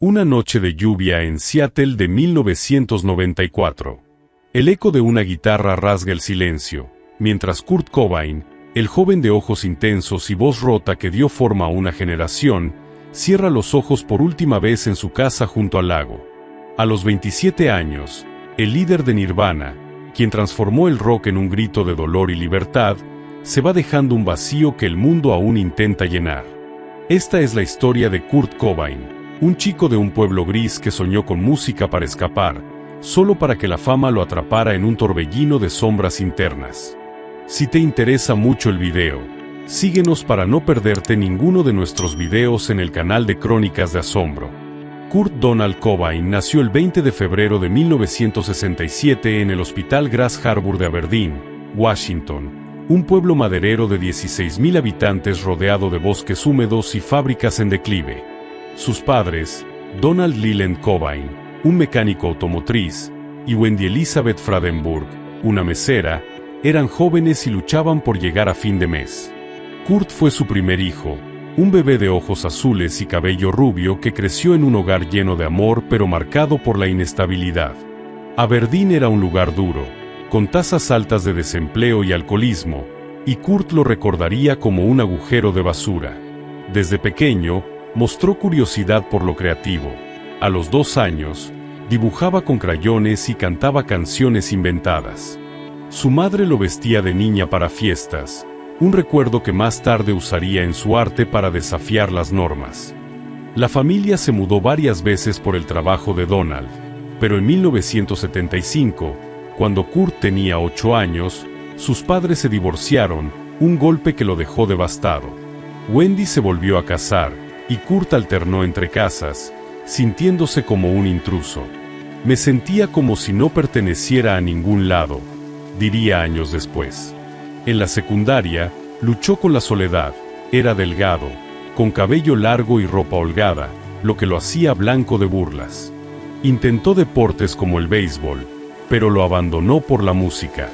Una noche de lluvia en Seattle de 1994. El eco de una guitarra rasga el silencio, mientras Kurt Cobain, el joven de ojos intensos y voz rota que dio forma a una generación, cierra los ojos por última vez en su casa junto al lago. A los 27 años, el líder de Nirvana, quien transformó el rock en un grito de dolor y libertad, se va dejando un vacío que el mundo aún intenta llenar. Esta es la historia de Kurt Cobain, un chico de un pueblo gris que soñó con música para escapar, solo para que la fama lo atrapara en un torbellino de sombras internas. Si te interesa mucho el video, síguenos para no perderte ninguno de nuestros videos en el canal de Crónicas de Asombro. Kurt Donald Cobain nació el 20 de febrero de 1967 en el Hospital Grass Harbor de Aberdeen, Washington, un pueblo maderero de 16,000 habitantes rodeado de bosques húmedos y fábricas en declive. Sus padres, Donald Leland Cobain, un mecánico automotriz, y Wendy Elizabeth Fradenburg, una mesera, eran jóvenes y luchaban por llegar a fin de mes. Kurt fue su primer hijo, un bebé de ojos azules y cabello rubio que creció en un hogar lleno de amor pero marcado por la inestabilidad. Aberdeen era un lugar duro, con tasas altas de desempleo y alcoholismo, y Kurt lo recordaría como un agujero de basura. Desde pequeño, mostró curiosidad por lo creativo. A los 2 años, dibujaba con crayones y cantaba canciones inventadas. Su madre lo vestía de niña para fiestas, un recuerdo que más tarde usaría en su arte para desafiar las normas. La familia se mudó varias veces por el trabajo de Donald, pero en 1975, cuando Kurt tenía 8 años, sus padres se divorciaron, un golpe que lo dejó devastado. Wendy se volvió a casar, y Kurt alternó entre casas, sintiéndose como un intruso. Me sentía como si no perteneciera a ningún lado, diría años después. En la secundaria, luchó con la soledad, era delgado, con cabello largo y ropa holgada, lo que lo hacía blanco de burlas. Intentó deportes como el béisbol, pero lo abandonó por la música.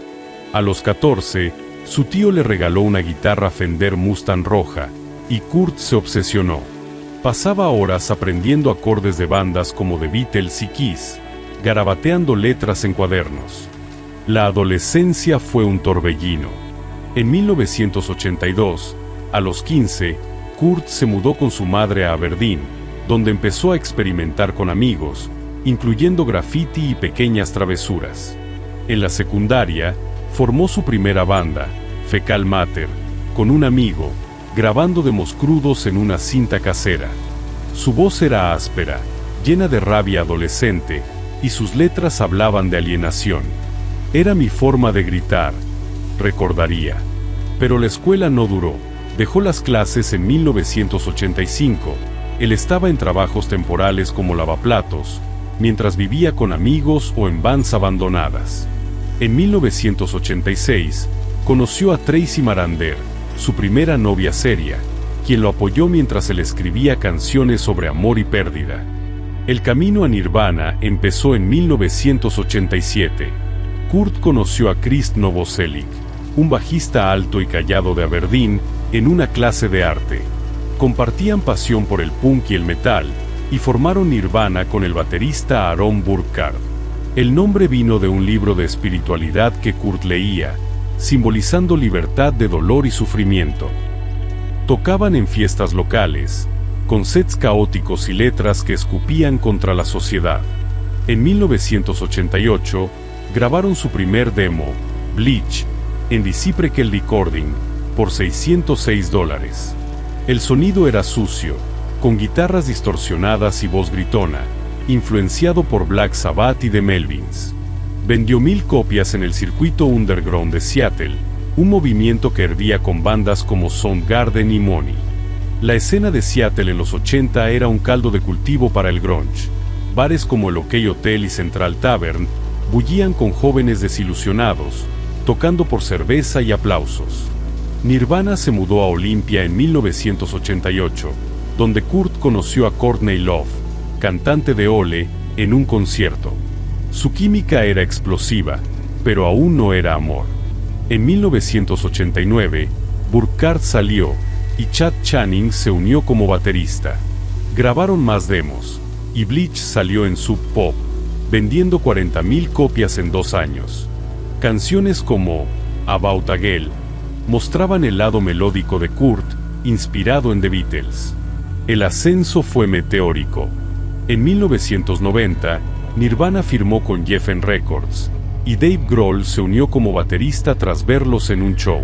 A los 14, su tío le regaló una guitarra Fender Mustang roja, y Kurt se obsesionó. Pasaba horas aprendiendo acordes de bandas como The Beatles y Kiss, garabateando letras en cuadernos. La adolescencia fue un torbellino. En 1982, a los 15, Kurt se mudó con su madre a Aberdeen, donde empezó a experimentar con amigos, incluyendo graffiti y pequeñas travesuras. En la secundaria, formó su primera banda, Fecal Matter, con un amigo, grabando demos crudos en una cinta casera. Su voz era áspera, llena de rabia adolescente, y sus letras hablaban de alienación. Era mi forma de gritar, recordaría. Pero la escuela no duró. Dejó las clases en 1985. Él estaba en trabajos temporales como lavaplatos, mientras vivía con amigos o en vans abandonadas. En 1986, conoció a Tracy Marander, su primera novia seria, quien lo apoyó mientras él escribía canciones sobre amor y pérdida. El camino a Nirvana empezó en 1987. Kurt conoció a Chris Novoselic, un bajista alto y callado de Aberdeen, en una clase de arte. Compartían pasión por el punk y el metal, y formaron Nirvana con el baterista Aaron Burkhardt. El nombre vino de un libro de espiritualidad que Kurt leía, simbolizando libertad de dolor y sufrimiento. Tocaban en fiestas locales, con sets caóticos y letras que escupían contra la sociedad. En 1988, grabaron su primer demo, Bleach, en Disciple Recording, por $606. El sonido era sucio, con guitarras distorsionadas y voz gritona, influenciado por Black Sabbath y The Melvins. Vendió 1000 copias en el circuito underground de Seattle, un movimiento que hervía con bandas como Soundgarden y Money. La escena de Seattle en los 80 era un caldo de cultivo para el grunge. Bares como el OK Hotel y Central Tavern bullían con jóvenes desilusionados, tocando por cerveza y aplausos. Nirvana se mudó a Olympia en 1988, donde Kurt conoció a Courtney Love, cantante de Ole, en un concierto. Su química era explosiva, pero aún no era amor. En 1989, Burkhardt salió, y Chad Channing se unió como baterista. Grabaron más demos, y Bleach salió en Sub Pop, vendiendo 40.000 copias en 2 años. Canciones como About a Girl mostraban el lado melódico de Kurt, inspirado en The Beatles. El ascenso fue meteórico. En 1990, Nirvana firmó con Geffen Records, y Dave Grohl se unió como baterista tras verlos en un show.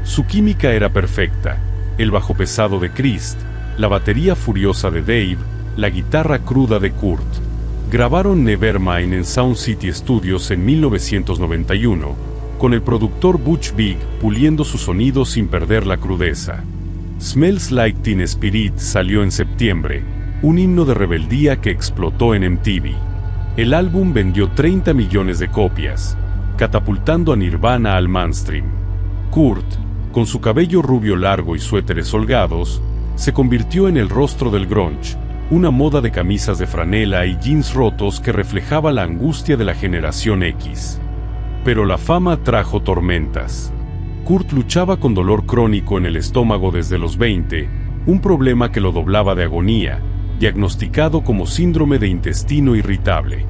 Su química era perfecta, el bajo pesado de Chris, la batería furiosa de Dave, la guitarra cruda de Kurt. Grabaron Nevermind en Sound City Studios en 1991, con el productor Butch Vig puliendo su sonido sin perder la crudeza. Smells Like Teen Spirit salió en septiembre, un himno de rebeldía que explotó en MTV. El álbum vendió 30 millones de copias, catapultando a Nirvana al mainstream. Kurt, con su cabello rubio largo y suéteres holgados, se convirtió en el rostro del grunge, una moda de camisas de franela y jeans rotos que reflejaba la angustia de la generación X. Pero la fama trajo tormentas. Kurt luchaba con dolor crónico en el estómago desde los 20, un problema que lo doblaba de agonía, diagnosticado como síndrome de intestino irritable.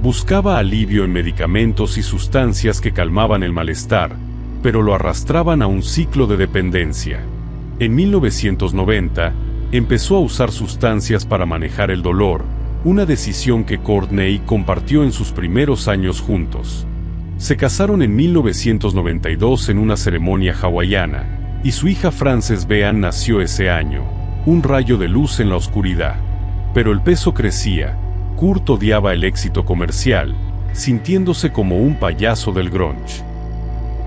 Buscaba alivio en medicamentos y sustancias que calmaban el malestar, pero lo arrastraban a un ciclo de dependencia. En 1990, empezó a usar sustancias para manejar el dolor, una decisión que Courtney compartió en sus primeros años juntos. Se casaron en 1992 en una ceremonia hawaiana, y su hija Frances Bean nació ese año, un rayo de luz en la oscuridad. Pero el peso crecía. Kurt odiaba el éxito comercial, sintiéndose como un payaso del grunge.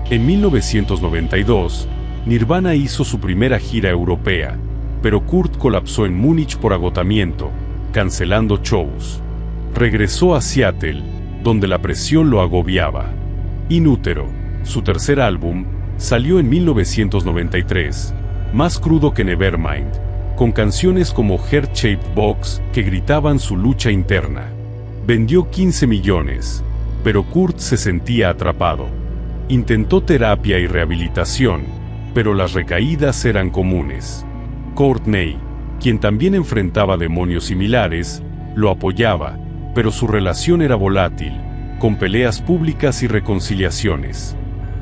En 1992, Nirvana hizo su primera gira europea, pero Kurt colapsó en Múnich por agotamiento, cancelando shows. Regresó a Seattle, donde la presión lo agobiaba. In Utero, su tercer álbum, salió en 1993, más crudo que Nevermind, con canciones como Heart-Shaped Box que gritaban su lucha interna. Vendió 15 millones, pero Kurt se sentía atrapado. Intentó terapia y rehabilitación, pero las recaídas eran comunes. Courtney, quien también enfrentaba demonios similares, lo apoyaba, pero su relación era volátil, con peleas públicas y reconciliaciones.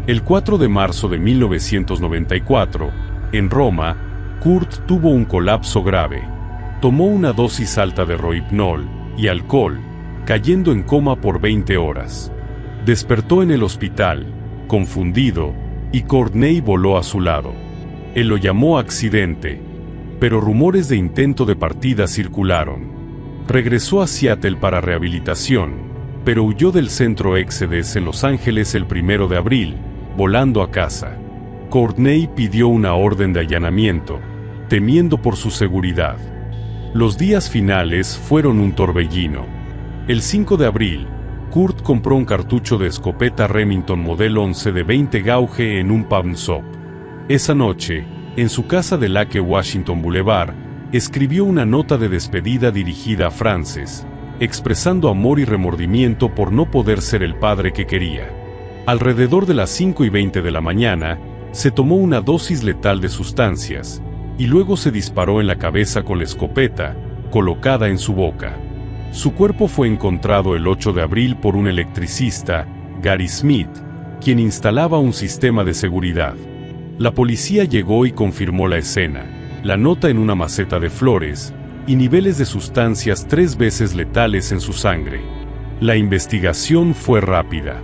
El 4 de marzo de 1994, en Roma, Kurt tuvo un colapso grave. Tomó una dosis alta de rohypnol y alcohol, cayendo en coma por 20 horas. Despertó en el hospital, confundido, y Courtney voló a su lado. Él lo llamó accidente, pero rumores de intento de partida circularon. Regresó a Seattle para rehabilitación, pero huyó del centro Exedes en Los Ángeles el 1 de abril, volando a casa. Courtney pidió una orden de allanamiento, temiendo por su seguridad. Los días finales fueron un torbellino. El 5 de abril, Kurt compró un cartucho de escopeta Remington Model 11 de 20 gauge en un pawn shop. Esa noche, en su casa de Lake Washington Boulevard, escribió una nota de despedida dirigida a Frances, expresando amor y remordimiento por no poder ser el padre que quería. Alrededor de las 5:20 de la mañana, se tomó una dosis letal de sustancias, y luego se disparó en la cabeza con la escopeta, colocada en su boca. Su cuerpo fue encontrado el 8 de abril por un electricista, Gary Smith, quien instalaba un sistema de seguridad. La policía llegó y confirmó la escena, la nota en una maceta de flores, y niveles de sustancias 3 veces letales en su sangre. La investigación fue rápida.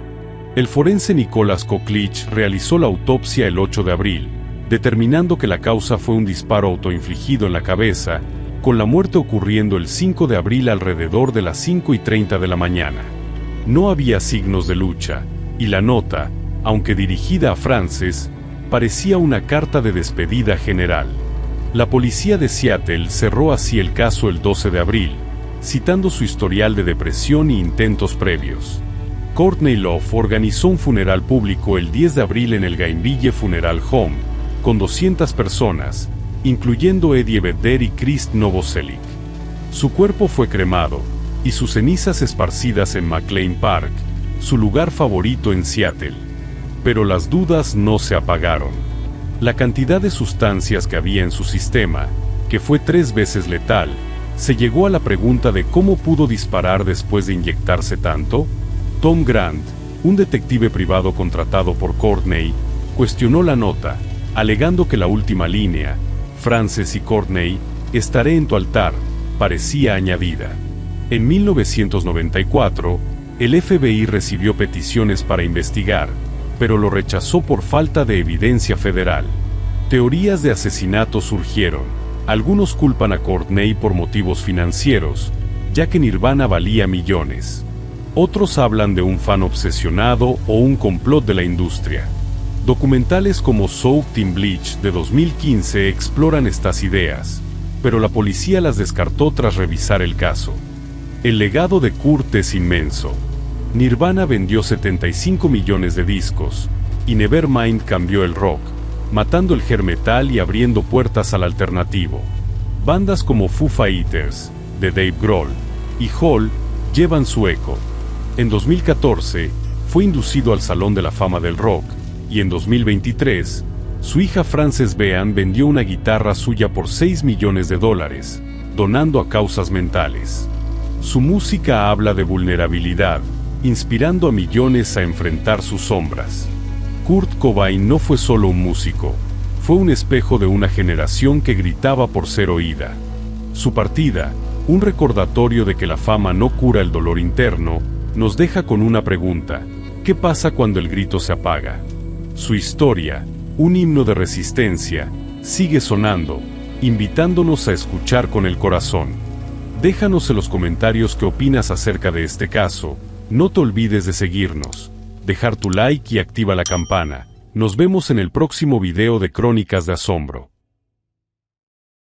El forense Nicholas Kochlich realizó la autopsia el 8 de abril, determinando que la causa fue un disparo autoinfligido en la cabeza, con la muerte ocurriendo el 5 de abril alrededor de las 5:30 de la mañana. No había signos de lucha, y la nota, aunque dirigida a Frances, parecía una carta de despedida general. La policía de Seattle cerró así el caso el 12 de abril, citando su historial de depresión e intentos previos. Courtney Love organizó un funeral público el 10 de abril en el Gainville Funeral Home, con 200 personas, incluyendo Eddie Vedder y Chris Novoselic. Su cuerpo fue cremado, y sus cenizas esparcidas en McLean Park, su lugar favorito en Seattle. Pero las dudas no se apagaron. La cantidad de sustancias que había en su sistema, que fue 3 veces letal, Se llegó a la pregunta de cómo pudo disparar después de inyectarse tanto. Tom Grant, un detective privado contratado por Courtney, cuestionó la nota, alegando que la última línea, Frances y Courtney, estaré en tu altar, parecía añadida. En 1994, el FBI recibió peticiones para investigar, pero lo rechazó por falta de evidencia federal. Teorías de asesinato surgieron. Algunos culpan a Courtney por motivos financieros, ya que Nirvana valía millones. Otros hablan de un fan obsesionado o un complot de la industria. Documentales como Soaked in Bleach de 2015 exploran estas ideas, pero la policía las descartó tras revisar el caso. El legado de Kurt es inmenso. Nirvana vendió 75 millones de discos, y Nevermind cambió el rock, matando el hair metal y abriendo puertas al alternativo. Bandas como Foo Fighters, de Dave Grohl, y Hole llevan su eco. En 2014, fue inducido al Salón de la Fama del Rock, y en 2023, su hija Frances Bean vendió una guitarra suya por $6 millones, donando a causas mentales. Su música habla de vulnerabilidad, inspirando a millones a enfrentar sus sombras. Kurt Cobain no fue solo un músico, fue un espejo de una generación que gritaba por ser oída. Su partida, un recordatorio de que la fama no cura el dolor interno, nos deja con una pregunta: ¿qué pasa cuando el grito se apaga? Su historia, un himno de resistencia, sigue sonando, invitándonos a escuchar con el corazón. Déjanos en los comentarios qué opinas acerca de este caso. No te olvides de seguirnos, dejar tu like y activa la campana. Nos vemos en el próximo video de Crónicas de Asombro.